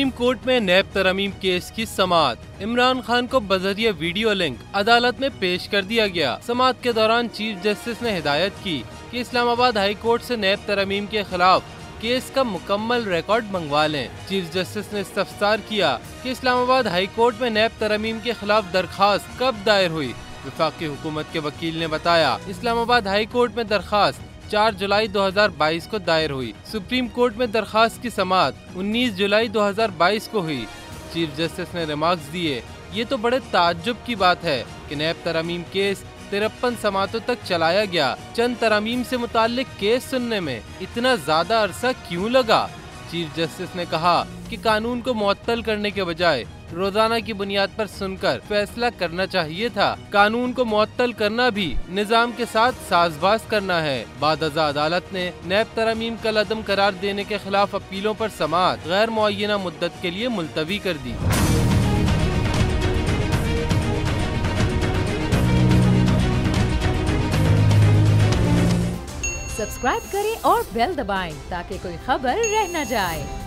Supreme court में नैब तरमीम case की समाअत। इमरान खान को बजरिया वीडियो लिंक अदालत में पेश कर दिया गया। समाअत के दौरान चीफ जस्टिस ने हिदायत की कि इस्लामाबाद हाई कोर्ट से नैब तरमीम के खिलाफ केस का मुकम्मल रिकॉर्ड मंगवा लें। चीफ जस्टिस ने इस्तफसार किया कि इस्लामाबाद हाई कोर्ट में नैब तरमीम के खिलाफ दरखास्त कब दायर हुई। वफाकी हुकूमत के वकील ने बताया, इस्लामाबाद हाई कोर्ट में दरखास्त 4 जुलाई 2022 को दायर हुई। सुप्रीम कोर्ट में दरखास्त की समाअत 19 जुलाई 2022 को हुई। चीफ जस्टिस ने रिमार्क्स दिए, ये तो बड़े ताज्जुब की बात है कि नैब तरमीम केस 53 समाअतों तक चलाया गया। चंद तरमीम से मुताल्लिक केस सुनने में इतना ज्यादा अरसा क्यों लगा। चीफ जस्टिस ने कहा कि कानून को मुअत्तल करने के बजाय रोजाना की बुनियाद पर सुनकर फैसला करना चाहिए था। कानून को मुअत्तल करना भी निजाम के साथ साजबाज करना है। बादअज़ा अदालत ने नैब तरमीम का अदम करार देने के खिलाफ अपीलों पर समाअत गैर मुअय्यना मुद्दत के लिए मुलतवी कर दी। सब्सक्राइब करें और बेल दबाएं ताकि कोई खबर रह न जाए।